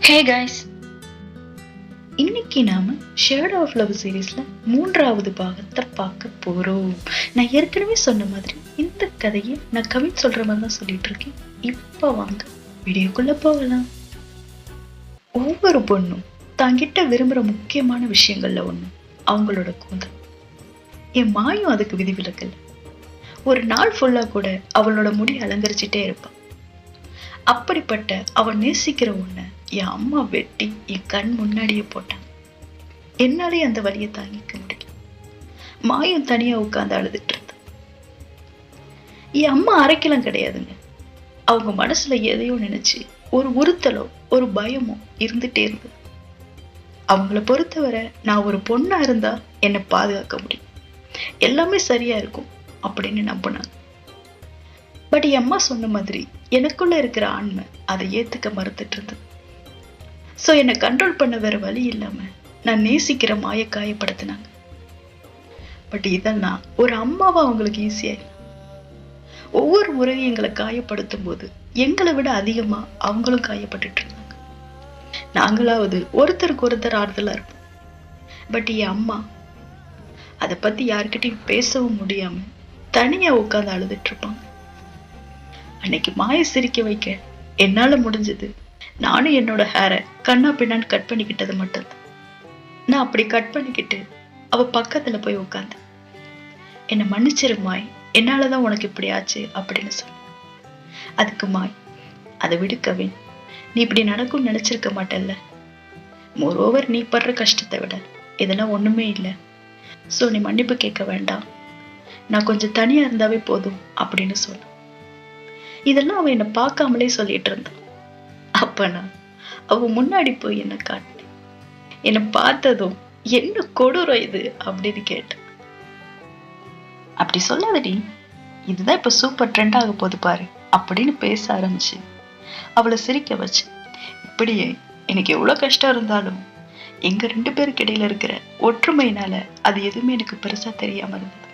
Hey guys, இன்னைக்கு நாம shadow of love சீரீஸ்ல 3வது பாகத்தை பார்க்க போறோம். நான் ஏற்கனவே சொன்ன மாதிரி இந்த கதையை நான் கவின் சொல்ற மாதிரி தான் சொல்லிட்டு இருக்கேன். இப்ப வாங்க வீடியோக்குள்ள போகலாம். ஒவ்வொரு பொண்ணும் தாங்கிட்ட விரும்புற முக்கியமான விஷயங்கள்ல ஒண்ணு அவங்களோட கூந்தல். என் மாயும் அதுக்கு விதிவிலக்கல். ஒரு நாள் ஃபுல்லா கூட அவளோட முடி அலங்கரிச்சுட்டே இருப்பான். அப்படிப்பட்ட அவன் நேசிக்கிற ஒண்ண என் அம்மா வெட்டி என் கண் முன்னாடியே போட்டான். என்னாலே அந்த வலியை தாங்கிக்க முடியல. மாயும் தனியா உட்கார்ந்து அழுதுட்டு இருந்தா. என் அம்மா அரைக்கலாம் கிடையாதுங்க. அவங்க மனசுல எதையோ நினைச்சு ஒரு உறுத்தலோ ஒரு பயமோ இருந்துட்டே இருந்தது. அவங்கள பொறுத்தவரை நான் ஒரு பொண்ணா இருந்தா என்னை பாதுகாக்க முடியும், எல்லாமே சரியா இருக்கும் அப்படின்னு நம்பினாங்க. பட் என் அம்மா சொன்ன மாதிரி எனக்குள்ள இருக்கிற ஆண்மை அதை ஏத்துக்க மறுத்துட்டு இருந்தது. சோ என்னை கண்ட்ரோல் பண்ண வேற வழி இல்லாம நான் நேசிக்கிற மாய காயப்படுத்தினாங்க. பட் இதெல்லாம் ஒரு அம்மாவா அவங்களுக்கு ஈஸியா இல்லை. ஒவ்வொரு முறையும் எங்களை காயப்படுத்தும் போது எங்களை விட அதிகமா அவங்களும் காயப்பட்டுட்டு இருந்தாங்க. நாங்களாவது ஒருத்தருக்கு ஒருத்தர் ஆறுதலா இருப்போம். பட் என் அம்மா அதை பத்தி யாருக்கிட்டையும் பேசவும் முடியாம தனியா உட்கார்ந்து அழுதுட்டு இருப்பாங்க. அன்னைக்கு மாய சிரிக்க வைக்க என்னால முடிஞ்சது நானும் என்னோட ஹேரை கண்ணா பின்னான்னு கட் பண்ணிக்கிட்டது மட்டும்தான். நான் அப்படி கட் பண்ணிக்கிட்டு அவ பக்கத்துல போய் உட்காந்து, என்னை மன்னிச்சிரு மாய், என்னாலதான் உனக்கு இப்படி ஆச்சு அப்படின்னு சொன்ன. அதுக்கு மாய், அதை விடுக்கவே, நீ இப்படி நடக்கும்னு நினைச்சிருக்க மாட்டல்ல. மோரோவர் நீ படுற கஷ்டத்தை விட இதெல்லாம் ஒண்ணுமே இல்லை. சோ நீ மன்னிப்பு கேட்க வேண்டாம், நான் கொஞ்சம் தனியா இருந்தாவே போதும் அப்படின்னு சொன்ன. இதெல்லாம் அவன் என்னை பார்க்காமலே சொல்லிட்டு இருந்தான். அப்ப நான் அவ முன்னாடி போய் என்ன காட்டினேன். என்னை பார்த்ததும் என்ன கொடூரம் இது அப்படின்னு கேட்டேன். அப்படி சொல்லாதடி, இதுதான் இப்ப சூப்பர் ட்ரெண்ட் ஆக போகுது பாரு அப்படின்னு பேச ஆரம்பிச்சு அவளை சிரிக்க வச்சு. இப்படியே எனக்கு எவ்வளவு கஷ்டம் இருந்தாலும் எங்க 2 பேருக்கு இடையில இருக்கிற ஒற்றுமையினால அது எதுவுமே எனக்கு பெருசா தெரியாம இருந்தது.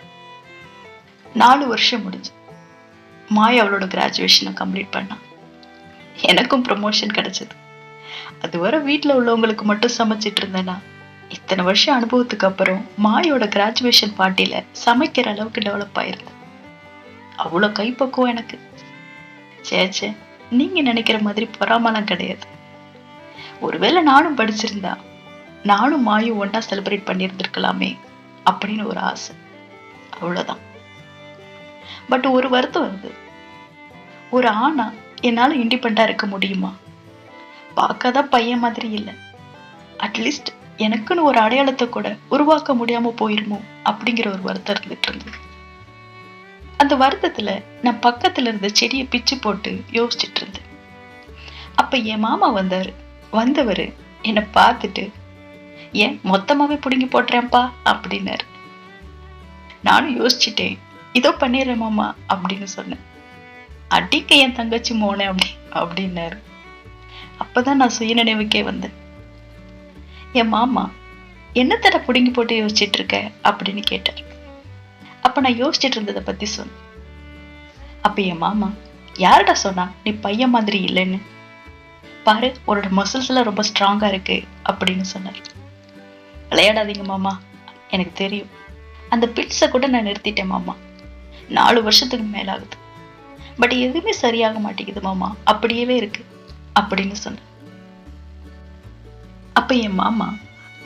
4 வருஷம் முடிஞ்சு மாய் அவளோட கிராஜுவேஷனை கம்ப்ளீட் பண்ணான். எனக்கும் ப்ரமோஷன் கிடைச்சது. அதுவரை வீட்டுல உள்ளவங்களுக்கு மட்டும் சமைச்சிட்டு இருந்தேன்னா இத்தனை வருஷம் அனுபவத்துக்கு அப்புறம் மாயோட கிராஜுவேஷன் பார்ட்டியில சமைக்கிற அளவுக்கு டெவலப் ஆயிருந்தேன். அவ்வளவு கைப்பக்குவம் எனக்கு. சேச்சே, நீங்க நினைக்கிற மாதிரி பொறாமலாம் கிடையாது. ஒருவேளை நானும் படிச்சிருந்தா நானும் மாயும் ஒன்னா செலிப்ரேட் பண்ணியிருந்திருக்கலாமே அப்படின்னு ஒரு ஆசை, அவ்வளவுதான். பட் ஒரு வருத்தம் வருது. ஒரு ஆணா என்னால இண்டிபெண்டா இருக்க முடியுமா? பார்க்காதான் பையன் மாதிரி இல்லை, அட்லீஸ்ட் எனக்குன்னு ஒரு அடையாளத்தை கூட உருவாக்க முடியாம போயிருமோ அப்படிங்கிற ஒரு வருத்தம் இருந்துட்டு இருந்தது. அந்த வருத்தத்துல நான் பக்கத்துல இருந்த செடியை பிச்சு போட்டு யோசிச்சுட்டு இருந்தேன். அப்ப என் மாமா வந்தவரு என்னை பார்த்துட்டு, ஏன் மொத்தமாவே புடுங்கி போட்டுறேன்ப்பா அப்படின்னாரு. நானும் யோசிச்சுட்டேன், இதோ பண்ணிடுறேன் மாமா அப்படின்னு சொன்னேன். அடிக்க என் தங்கச்சி மோனே அப்படின்னாரு. அப்பதான் நான் சுயநினைவுக்கே வந்தேன். என் மாமா, என்னத்தட புடுங்கி போட்டு யோசிச்சுட்டு இருக்க அப்படின்னு கேட்டார். அப்ப நான் யோசிச்சுட்டு இருந்ததை பத்தி சொன்னேன். அப்ப என் மாமா, யாருடா சொன்னா நீ பையன் மாதிரி இல்லைன்னு? பாரு, உன்னோட மசில்ஸ் எல்லாம் ரொம்ப ஸ்ட்ராங்கா இருக்கு அப்படின்னு சொன்னார். விளையாடாதீங்க மாமா, எனக்கு தெரியும். அந்த பிட்ஸை கூட நான் நிறுத்திட்டேன் மாமா. 4 வருஷத்துக்கு மேல ஆகுது. பட் எதுவுமே சரியாக மாட்டேங்குது மாமா, அப்படியே இருக்கு அப்படின்னு சொன்ன. அப்ப என் மாமா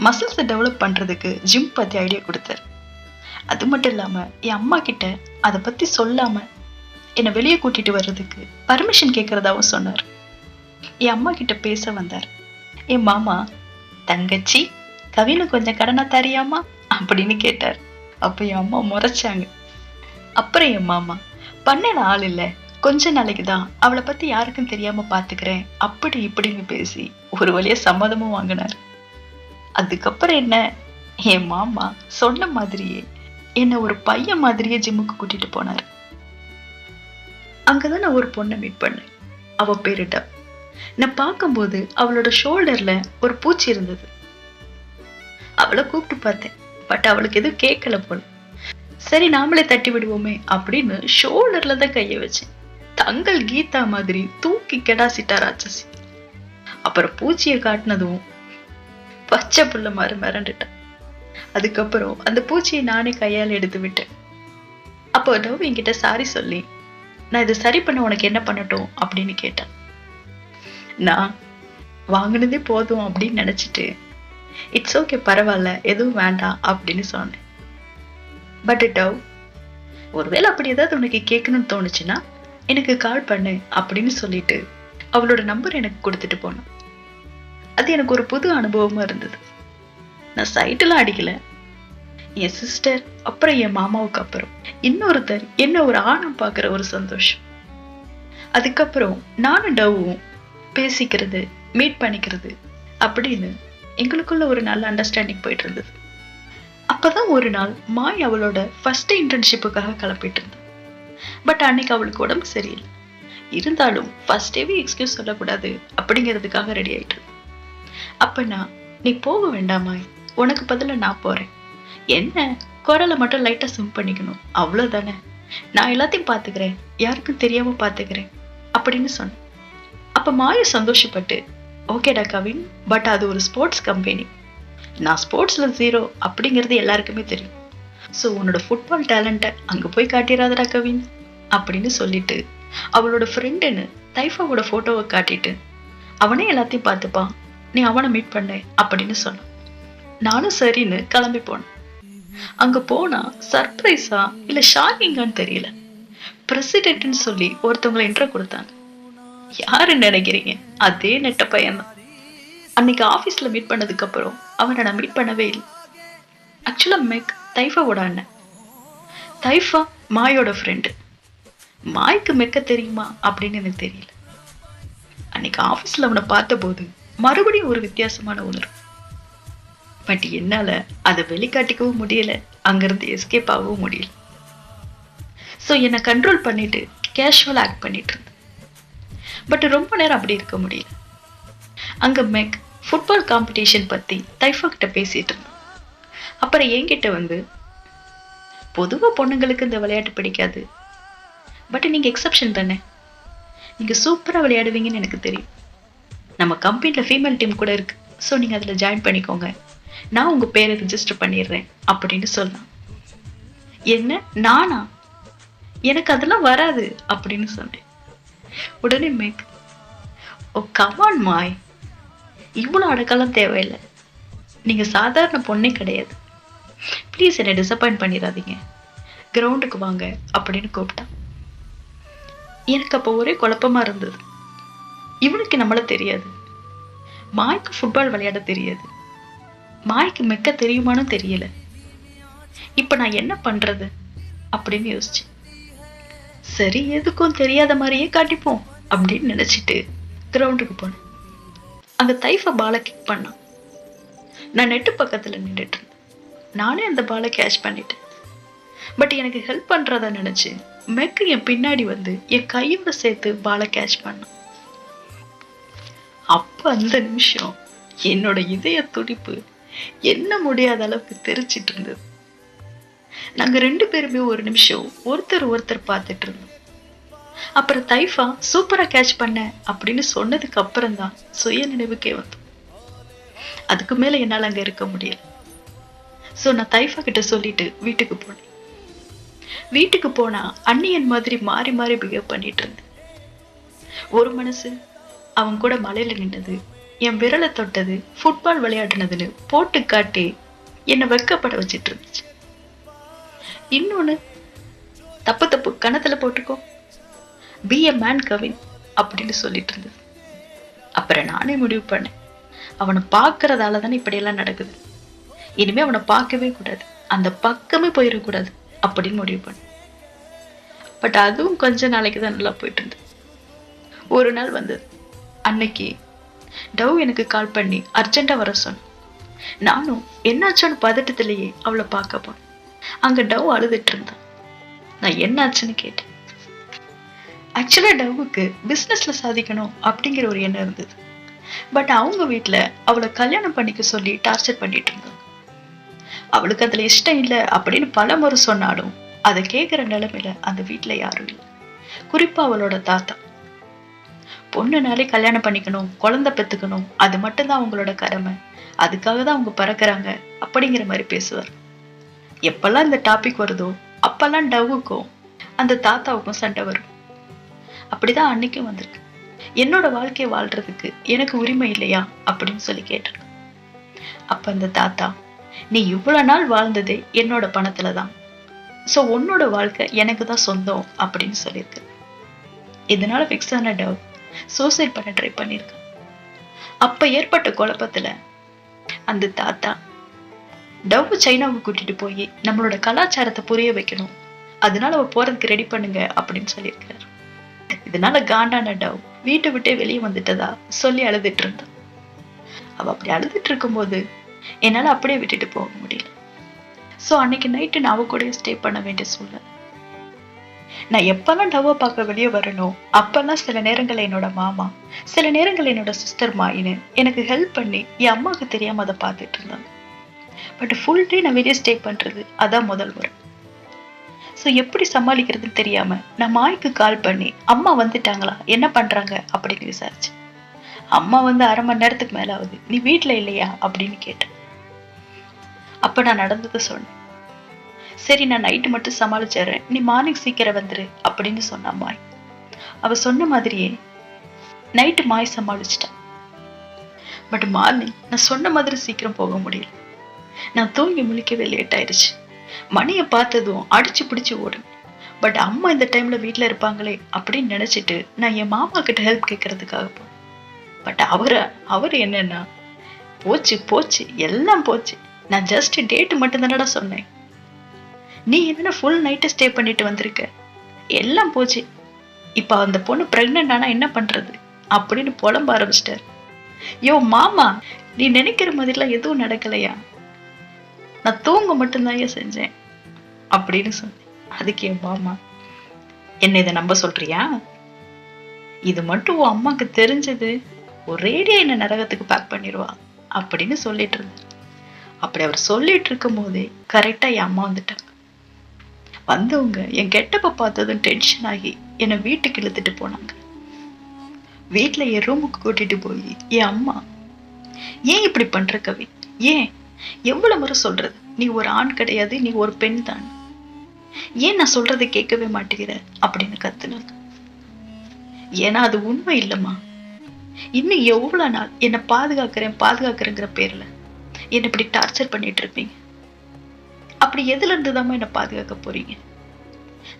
மசில்ஸ் டெவலப் பண்றதுக்கு ஜிம் பத்தி ஐடியா கொடுத்தாரு. அது மட்டும் இல்லாம என் அம்மா கிட்ட அதை பத்தி சொல்லாம என்னை வெளியே கூட்டிட்டு வர்றதுக்கு பர்மிஷன் கேட்கறதாவும் சொன்னார். என் அம்மா கிட்ட பேச வந்தார். என் மாமா, தங்கச்சி கவினு கொஞ்சம் கடனா தரியாமா அப்படின்னு கேட்டார். அப்ப என் அம்மா முறைச்சாங்க. அப்புறம் என் மாமா, பண்ணல ஆள் இல்ல, கொஞ்ச நாளைக்குதான், அவளை பத்தி யாருக்கும் தெரியாம பாத்துக்கிறேன் அப்படி இப்படின்னு பேசி ஒரு வழியா சம்மதமும் வாங்கினார். அதுக்கப்புறம் என்ன, என் மாமா சொன்ன மாதிரியே என்ன ஒரு பையன் மாதிரியே ஜிம்முக்கு கூட்டிட்டு போனார். அங்கதான் நான் ஒரு பொண்ணை மீட் பண்ணேன். அவ பேரு டப். நான் பார்க்கும்போது அவளோட ஷோல்டர்ல ஒரு பூச்சி இருந்தது. அவளை கூப்பிட்டு பார்த்தேன். பட் அவளுக்கு எதுவும் கேட்கல போல. சரி நாமளே தட்டி விடுவோமே அப்படின்னு ஷோல்டர்ல தான் கைய வச்சேன். தங்கள் கீதா மாதிரி தூக்கி கெடாசிட்டா ராட்சசி. அப்புறம் பூச்சியை காட்டினதும் பச்சை புள்ள மாதிரி மிரண்டுட்டேன். அதுக்கப்புறம் அந்த பூச்சியை நானே கையால் எடுத்து விட்டேன். அப்போ டவ் என்கிட்ட சாரி சொல்லி, நான் இதை சரி பண்ண உனக்கு என்ன பண்ணட்டும் அப்படின்னு கேட்டேன். நான் வாங்கினதே போதும் அப்படின்னு நினைச்சிட்டு இட்ஸ் ஓகே, பரவாயில்ல, எதுவும் வேண்டாம் அப்படின்னு சொன்னேன். பட் டவ், ஒருவேளை அப்படி ஏதாவது உனக்கு கேட்கணும்னு தோணுச்சுன்னா எனக்கு கால் பண்ணு அப்படின்னு சொல்லிட்டு அவளோட நம்பர் எனக்கு கொடுத்துட்டு போனான். அது எனக்கு ஒரு புது அனுபவமா இருந்தது. நான் சைட்டெல்லாம் அடிக்கல. என் சிஸ்டர், அப்புறம் என் மாமாவுக்கு அப்புறம் இன்னொருத்தர் என்ன ஒரு ஆணம் பாக்குற ஒரு சந்தோஷம். அதுக்கப்புறம் நானும் டவ்வும் பேசிக்கிறது, மீட் பண்ணிக்கிறது அப்படின்னு எங்களுக்குள்ள ஒரு நல்ல அண்டர்ஸ்டாண்டிங் போயிட்டு இருந்தது. அப்பதான் ஒரு நாள் மாய் அவளோட ஃபர்ஸ்ட் இன்டர்ன்ஷிப்புக்காக கிளப்பிட்டு இருந்தா. பட் அன்னைக்கு அவளுக்கு உடம்பு சரியில்லை. இருந்தாலும் ஃபர்ஸ்ட் டேவே எக்ஸ்கியூஸ் சொல்லக்கூடாது அப்படிங்கிறதுக்காக ரெடி ஆயிட்டு. அப்ப நான், நீ போக வேண்டாமா, உனக்கு பதிலா நான் போறேன், என்ன குரலை மட்டும் லைட்டா சிம் பண்ணிக்கணும், அவ்வளவுதானே, நான் எல்லாத்தையும் பாத்துக்கிறேன், யாருக்கும் தெரியாம பாத்துக்கிறேன் அப்படின்னு சொன்னேன். அப்ப மாய சந்தோஷப்பட்டு, ஓகேடா கவின், பட் அது ஒரு ஸ்போர்ட்ஸ் கம்பெனி, நான் ஸ்போர்ட்ஸ்ல 0 அப்படிங்கிறது எல்லாருக்குமே தெரியும். ஸோ உன்னோட ஃபுட்பால் டேலண்ட்டை அங்க போய் காட்டிடாதடா கவின் அப்படின்னு சொல்லிட்டு அவளோட ஃப்ரெண்டுன்னு தைஃபாவோட போட்டோவை காட்டிட்டு, அவனே எல்லாத்தையும் பார்த்துப்பான், நீ அவனை மீட் பண்ண அப்படின்னு சொன்னான். நானும் சரின்னு கிளம்பி போனேன். அங்க போனா சர்ப்ரைஸா இல்ல ஷாக்கிங்கான்னு தெரியல, பிரசிடென்ட்னு சொல்லி ஒருத்தவங்களை இன்ட்ரோ கொடுத்தாங்க. யாருன்னு நினைக்கிறீங்க? அதே நெட்ட பையன்தான். அன்னைக்கு ஆபீஸ்ல மீட் பண்ணதுக்கு அப்புறம் அவனை நான் மீட் பண்ணவே இல்லை. ஆக்சுவலா மெக் தைஃபாவோட அண்ணன், தைஃபா மாயோட ஃப்ரெண்டு. மாய்க்கு மெக்க தெரியுமா அப்படின்னு எனக்கு தெரியல. அன்னைக்கு ஆபீஸ்ல அவனை பார்த்த போது மறுபடியும் ஒரு வித்தியாசமான உணர்வு. பட் என்னால அதை வெளிக்காட்டிக்கவும் முடியல, அங்கிருந்து எஸ்கேப் ஆகவும் முடியல. ஸோ என்னை கண்ட்ரோல் பண்ணிட்டு கேஷுவல் ஆக்ட் பண்ணிட்டு இருந்தேன். பட் ரொம்ப நேரம் அப்படி இருக்க முடியல. அங்க மெக் ஃபுட்பால் காம்படிஷன் பத்தி தைஃபா கிட்ட பேசிட்டு இருந்தான். அப்புறம் என்கிட்ட வந்து, பொதுவா பொண்ணுங்களுக்கு இந்த விளையாட்டு பிடிக்காது, பட் நீங்க எக்ஸப்ஷன் தானே, நீங்க சூப்பரா விளையாடுவீங்கன்னு எனக்கு தெரியும், நம்ம கம்பெனில ஃபீமேல் டீம் கூட இருக்கு, ஸோ நீங்க அதுல ஜாயின் பண்ணிக்கோங்க, நான் உங்க பேரை ரிஜிஸ்டர் பண்ணிடுறேன் அப்படின்னு சொல்லலாம். என்ன நானா? எனக்கு அதெல்லாம் வராது அப்படின்னு சொன்னேன். உடனே மேக், ஓ கமான் மாய், இவ்வளவு அடக்கலாம் தேவையில்லை, நீங்க சாதாரண பொண்ணே கிடையாது, ப்ளீஸ் என்னை டிசப்பாயிண்ட் பண்ணிடாதீங்க, கிரவுண்டுக்கு வாங்க அப்படின்னு கூப்பிட்டான். எனக்கு அப்போ ஒரே குழப்பமா இருந்தது. இவனுக்கு நம்மள தெரியாது, மாய்க்கு ஃபுட்பால் விளையாட தெரியாது, மாய்க்கு மெக்க தெரியுமான்னு தெரியல, இப்ப நான் என்ன பண்றது அப்படின்னு யோசிச்சேன். சரி, எதுக்கும் தெரியாத மாதிரியே காட்டிப்போம் அப்படின்னு நினைச்சிட்டு கிரவுண்டுக்கு போனேன். அங்க தைஃபா பாலை கிக் பண்ணான். நான் நெட்டு பக்கத்துல நின்றுட்டு இருந்தேன். நானே அந்த பாலை கேட்ச் பண்ணிட்டேன். பட் எனக்கு ஹெல்ப் பண்றத நினைச்சு மெக்கு என் பின்னாடி வந்து என் கையோட சேர்த்து பாலை கேட்ச் பண்ணான். அப்ப அந்த நிமிஷம் என்னோட இதய துடிப்பு என்ன முடியாத அளவுக்கு தெரிச்சிட்டு இருந்தது. நாங்க 2 பேருமே ஒரு நிமிஷம் ஒருத்தர் பார்த்துட்டு இருந்தோம். அப்புறம் தைஃபா சூப்பரா கேட்ச் பண்ண அப்படின்னு சொன்னதுக்கு அப்புறம் தான் சுய நினைவுக்கே வந்தோம். அதுக்கு மேல என்னால அங்க இருக்க முடியல. சோ நான் தைஃபா கிட்ட சொல்லிட்டு வீட்டுக்கு போனேன். வீட்டுக்கு போனா அண்ணியன் மாதிரி மாறி மாறி பிஹேவ் பண்ணிட்டு இருந்தேன். ஒரு மனசு அவன் கூட மலையில நின்னது, என் விரலை தொட்டது, ஃபுட்பால் விளையாடுனதுன்னு போட்டு காட்டி என்னை வெக்கப்பட வச்சிட்டு இருந்துச்சு. இன்னொன்னு, தப்பு கணத்துல போட்டுக்கோ, பி எ மேன் கவின் அப்படின்னு சொல்லிட்டு இருந்தது. அப்புறம் நானே முடிவு பண்ணேன், அவனை பார்க்கறதால தானே இப்படியெல்லாம் நடக்குது, இனிமே அவனை பார்க்கவே கூடாது, அந்த பக்கமே போயிடக்கூடாது அப்படின்னு முடிவு பண்ணேன். பட் அதுவும் கொஞ்ச நாளைக்கு தான் நல்லா போயிட்டு இருந்தது. ஒரு நாள் வந்தது. அன்னைக்கு டவ் எனக்கு கால் பண்ணி அர்ஜென்ட்டா வர சொன்னான். நானும் என்னாச்சுன்னு பதட்டத்திலேயே அவளை பார்க்க போனேன். அங்க டவ் அழுதுட்டு இருந்தான். நான் என்னாச்சுன்னு கேட்டேன். ஆக்சுவலா டவ்வுக்கு பிசினஸ்ல சாதிக்கணும் அப்படிங்கிற ஒரு எண்ணம் இருந்தது. பட் அவங்க வீட்டுல அவளை கல்யாணம் பண்ணிக்க சொல்லி டார்ச்சர் பண்ணிட்டு இருந்தாங்க. அவளுக்கு அதுல இஷ்டம் இல்லை அப்படின்னு பல முறை சொன்னாலும் அதை கேட்கிற நிலைமையில அந்த வீட்டுல யாரும் இல்லை, குறிப்பா அவளோட தாத்தா. பொண்ணுனாலே கல்யாணம் பண்ணிக்கணும், குழந்தை பெத்துக்கணும், அது மட்டும்தான் அவங்களோட கடமை, அதுக்காக தான் அவங்க பறக்குறாங்க அப்படிங்கிற மாதிரி பேசுவார். எப்பெல்லாம் இந்த டாபிக் வருதோ அப்பெல்லாம் டவ்வுக்கும் அந்த தாத்தாவுக்கும் சண்டை வரும். அப்படிதான் அன்னைக்கும் வந்திருக்கு. என்னோட வாழ்க்கையை வாழ்றதுக்கு எனக்கு உரிமை இல்லையா அப்படின்னு சொல்லி கேட்டிருக்கு. அப்ப அந்த தாத்தா, நீ இவ்வளவு நாள் வாழ்ந்ததே என்னோட பணத்துலதான், சோ உன்னோட வாழ்க்கை எனக்கு தான் சொந்தம் அப்படின்னு சொல்லியிருக்கு. இதனால பிக்ஸ் ஆன டவ் சூசைட் பண்ண ட்ரை பண்ணிருக்கு. அப்ப ஏற்பட்ட குழப்பத்துல அந்த தாத்தா டவ் சைனாவுக்கு கூட்டிட்டு போய் நம்மளோட கலாச்சாரத்தை புரிய வைக்கணும், அதனால அவ போறதுக்கு ரெடி பண்ணுங்க அப்படின்னு சொல்லியிருக்காரு. இதனால காண்டான டவ் வீட்டை விட்டே வெளியே வந்துட்டதா சொல்லி அழுதுட்டு இருந்தா. அவ அப்படி அழுதுட்டு இருக்கும்போது என்னால அப்படியே விட்டுட்டு போக முடியல. சோ அன்னைக்கு நைட்டு நான் அவ கூட ஸ்டே பண்ண வேண்டிய சூழ்நிலை. நான் எப்பெல்லாம் டவ்வை பார்க்க வெளியே வரணும் அப்பெல்லாம் சில நேரங்கள் என்னோட மாமா, சில நேரங்கள் என்னோட சிஸ்டர் மாயின்னு எனக்கு ஹெல்ப் பண்ணி என் அம்மாவுக்கு தெரியாம அதை பார்த்துட்டு இருந்தாங்க. பட் ஃபுல் டே நான் வெளியே ஸ்டே பண்றது அதான் முதல் முறை. ஸோ எப்படி சமாளிக்கிறதுன்னு தெரியாம நான் மாய்க்கு கால் பண்ணி அம்மா வந்துட்டாங்களா, என்ன பண்றாங்க அப்படின்னு விசாரிச்சேன். அம்மா வந்து 1/2 மணி நேரத்துக்கு மேல ஆகுது, நீ வீட்டுல இல்லையா அப்படின்னு கேட்டேன். அப்ப நான் நடந்ததை சொன்னேன். சரி நான் நைட்டு மட்டும் சமாளிச்சிடுறேன், நீ மார்னிங் சீக்கிரம் வந்துரு அப்படின்னு சொன்னா மாய். அவ சொன்ன மாதிரியே நைட்டு மாய் சமாளிச்சிட்டான். பட் மார்னிங் நான் சொன்ன மாதிரி சீக்கிரம் போக முடியல. நான் தூங்கி முழிக்கவே லேட் ஆயிடுச்சு. மணியை பார்த்ததும் அடிச்சு பிடிச்சு ஓடும். பட் அம்மா இந்த டைம்ல வீட்டுல இருப்பாங்களே அப்படின்னு நினைச்சிட்டு நான் என் மாமா கிட்ட ஹெல்ப் கேட்கறதுக்காக போனேன். பட் அவரு என்னன்னா, போச்சு போச்சு எல்லாம் போச்சு, நான் ஜஸ்ட் டேட் மட்டும் தானடா சொன்னேன், நீ என்ன ஃபுல் நைட்டு ஸ்டே பண்ணிட்டு வந்திருக்க, எல்லாம் போச்சு, இப்ப அந்த பொண்ணு பிரெக்னென்ட் ஆனா என்ன பண்றது அப்படின்னு புலம்ப ஆரம்பிச்சிட்டாரு. யோ மாமா, நீ நினைக்கிற மாதிரிலாம் எதுவும் நடக்கலையா, நான் தூங்க மட்டும்தான் செஞ்சேன் அப்படின்னு சொன்னேன். அதுக்கு என் மாமா, என்ன இதை நம்ப சொல்றியா, இது மட்டும் உன் அம்மாக்கு தெரிஞ்சது ஒரேடியா என்ன நரகத்துக்கு பேக் பண்ணிடுவா அப்படின்னு சொல்லிட்டு இருந்தார். அப்படி அவர் சொல்லிட்டு இருக்கும் போதே கரெக்டா என் அம்மா வந்துட்டாங்க. வந்தவங்க என் கெட்டப்ப பார்த்ததும் டென்ஷன் ஆகி என்னை வீட்டுக்கு இழுத்துட்டு போனாங்க. வீட்டுல என் ரூமுக்கு கூட்டிட்டு போய் என் அம்மா, ஏன் இப்படி பண்ற கவி, ஏன் எவ்வளவு முறை சொல்றது, நீ ஒரு ஆண் கிடையாது, நீ ஒரு பெண் தான், ஏன் நான் சொல்றதை கேட்கவே மாட்டேங்கிற அப்படின்னு கத்துனாங்க. ஏன்னா அது உண்மை இல்லம்மா, இன்னும் எவ்வளவு நாள் என்னை பாதுகாக்கிறேங்கிற பேர்ல என்ன இப்படி டார்ச்சர் பண்ணிட்டு இருப்பீங்க, அப்படி எதுல இருந்துதாம்மா என்ன பாதுகாக்க போறீங்க,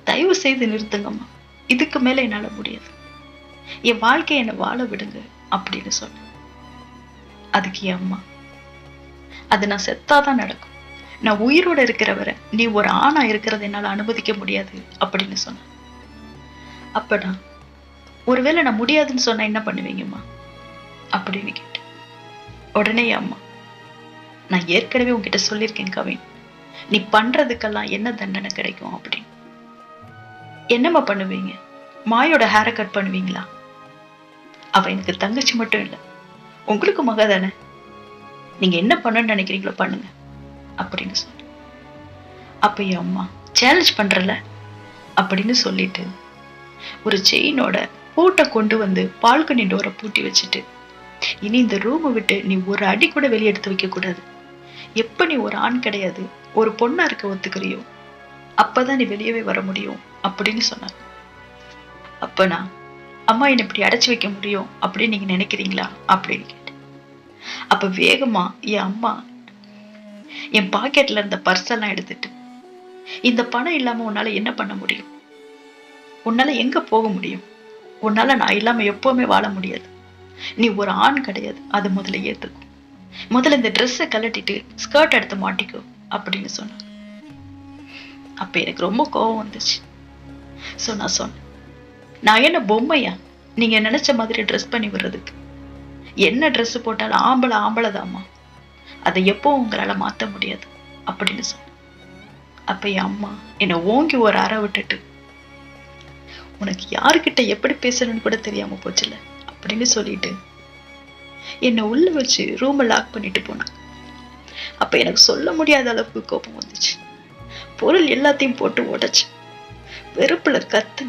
தயவு செய்து நிறுத்துங்கம்மா, இதுக்கு மேல என்னால முடியாது, என் வாழ்க்கையை என்னை வாழ விடுங்க அப்படின்னு சொன்னேன். அதுக்கு என் அம்மா, அது நான் செத்தாதான் நடக்கும், நான் உயிரோட இருக்கிறவரை நீ ஒரு ஆணா இருக்கிறத என்னால அனுமதிக்க முடியாது அப்படின்னு சொன்ன. அப்படா ஒருவேளை நான் முடியாதுன்னு சொன்னா என்ன பண்ணுவீங்கம்மா அப்படின்னு கேட்டேன். உடனே அம்மா, நான் ஏற்கனவே உன்கிட்ட சொல்லியிருக்கேன் கவின், நீ பண்றதுக்கெல்லாம் என்ன தண்டனை கிடைக்கும் அப்படின்னு. என்னம்மா பண்ணுவீங்க, மாயோட ஹேரை கட் பண்ணுவீங்களா, அவ எனக்கு தங்கச்சி மட்டும் இல்லை, உங்களுக்கு மக தானே, நீங்க என்ன பண்ணணும்னு நினைக்கிறீங்களோ பண்ணுங்க அப்படின்னு சொல்லி. அப்ப என் அம்மா, சேலஞ்ச் பண்றல அப்படின்னு சொல்லிட்டு ஒரு செயினோட பூட்டை கொண்டு வந்து பால்கனி டோரை பூட்டி வச்சுட்டு, இனி இந்த ரூமை விட்டு நீ ஒரு அடி கூட வெளியே எடுத்து வைக்க கூடாது, எப்ப நீ ஒரு ஆண் கிடையாது ஒரு பொண்ணா இருக்க ஒத்துக்கிறியோ அப்பதான் நீ வெளியவே வர முடியும் அப்படின்னு சொன்னாங்க. அப்ப நான், அம்மா என்ன இப்படி அடைச்சு வைக்க முடியும் அப்படின்னு நீங்க நினைக்கிறீங்களா அப்படின்னு கேட்டேன். அப்ப வேகமா என் அம்மா என் பாக்கெட்ல இருந்த பர்ஸ் எல்லாம் எடுத்துட்டு, இந்த பணம் இல்லாம உன்னால என்ன பண்ண முடியும், உன்னால எங்க போக முடியும், உன்னால நான் இல்லாம எப்பவுமே வாழ முடியாது, நீ ஒரு ஆண் கிடையாது, அது முதல்ல ஏத்துக்கும், முதல்ல இந்த ட்ரெஸ்ஸை கலட்டிட்டு ஸ்கர்ட் எடுத்து மாட்டிக்கோ அப்படின்னு சொன்னாங்க. அப்ப எனக்கு ரொம்ப கோபம் வந்துச்சு. சோ நான் சொன்னேன், நான் என்ன பொம்மையா நீங்க நினைச்ச மாதிரி ட்ரெஸ் பண்ணி விடுறதுக்கு, என்ன ட்ரெஸ் போட்டாலும் ஆம்பளை தாமா, அதை எப்பவும் உங்களால மாத்த முடியாது அப்படின்னு சொன்ன. அப்ப என் அம்மா என்னை ஓங்கி ஒரு அறை விட்டுட்டு, உனக்கு யாருக்கிட்ட எப்படி பேசணும்னு கூட தெரியாம போச்சுல அப்படின்னு சொல்லிட்டு என்னை உள்ள வச்சு ரூமை லாக் பண்ணிட்டு போனாங்க. அப்ப எனக்கு சொல்ல முடியாத அளவுக்கு கோபம் வந்துச்சு. பொருள் எல்லாத்தையும் போட்டு உடைச்சு வெறுப்புல கத்து.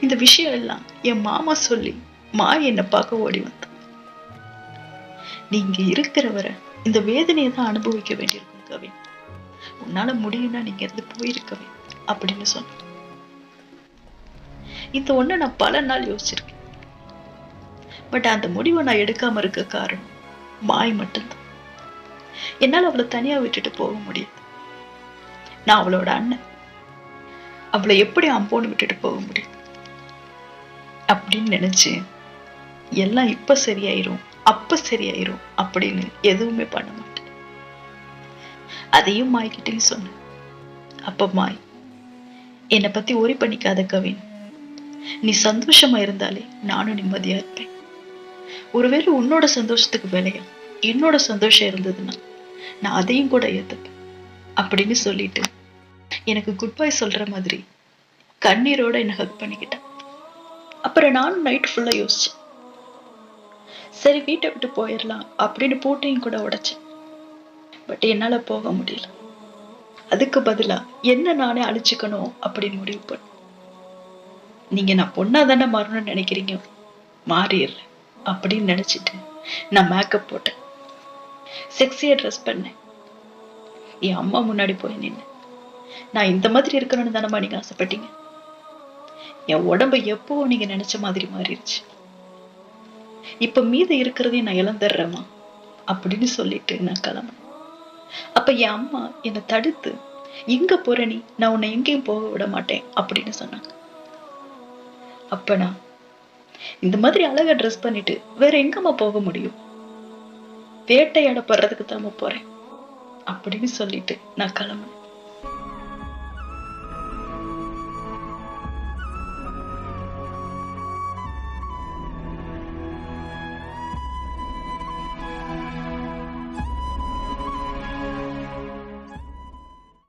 இந்த விஷயம் எல்லாம் என் மாமா சொல்லி மாய் என்னை பார்க்க ஓடி வந்தான். நீங்க இருக்கிறவரை இந்த வேதனையை தான் அனுபவிக்க வேண்டியிருக்கும் கவின். உன்னால முடியும்னா நீங்க இருந்து போயிருக்கவே அப்படின்னு சொன்ன. இந்த ஒண்ணு நான் பல நாள் யோசிச்சிருக்கேன். பட் அந்த முடிவை நான் எடுக்காம இருக்க காரணம் மாய் மட்டும்தான். என்னால அவளை தனியா விட்டுட்டு போக முடியாது. நான் அவளோட அண்ணன். அவளை எப்படி அம்போன்னு விட்டுட்டு போக முடியும் அப்படின்னு நினைச்சு எல்லாம் இப்ப சரியாயிரும் அப்ப சரியாயிரும் அப்படின்னு எதுவுமே பண்ண மாட்டேன். அதையும் மாய்கிட்டையும் சொன்னேன். அப்ப மாய், என்னை பத்தி ஒரி பண்ணிக்காத கவின், நீ சந்தோஷமா இருந்தாலே நானும் நிம்மதியா இருப்பேன். ஒருவேளை உன்னோட சந்தோஷத்துக்கு விலையா என்னோட சந்தோஷம் இருந்ததுன்னா நான் அதையும் கூட ஏத்துப்பேன் அப்படின்னு சொல்லிட்டு எனக்கு குட் பை சொல்ற மாதிரி கண்ணீரோட என்ன ஹக் பண்ணிக்கிட்டேன். அப்புறம் நானும் நைட் ஃபுல்லா யோசிச்சேன். சரி வீட்டை விட்டு போயிடலாம் அப்படின்னு பூட்டையும் கூட உடைச்சேன். பட் என்னால போக முடியல. அதுக்கு பதிலா என்ன நானே அழிச்சுக்கணும் அப்படின்னு முடிவு பண்ண. நீங்க நான் பொண்ணா தானே மாறணும்னு நினைக்கிறீங்க, மாறிடுறேன் அப்படின்னு நினைச்சிட்டு நான் மேக்கப் போட்டேன், செக்ஸியா ட்ரெஸ் பண்ணேன், என் அம்மா முன்னாடி போய் நின்று நான் இந்த மாதிரி இருக்கணும்னு தானம்மா நீங்க ஆசைப்பட்டீங்க, என் உடம்பு எப்போ நீங்க நினைச்ச மாதிரி மாறிடுச்சு, இப்ப மீது இருக்கிறதையும் நான் இழந்துடுறேம்மா அப்படின்னு சொல்லிட்டு நான் கிளம்புனேன். அப்ப என் அம்மா என்னை தடுத்து, எங்க போற நீ, நான் உன்னை எங்கேயும் போக விட மாட்டேன் அப்படின்னு சொன்னாங்க. அப்ப நான் இந்த மாதிரி அழகா ட்ரெஸ் பண்ணிட்டு வேற எங்கம்மா போக முடியும், வேட்டையாட போறதுக்கு தாம போறேன் அப்படின்னு சொல்லிட்டு நான் கிளம்புனேன்.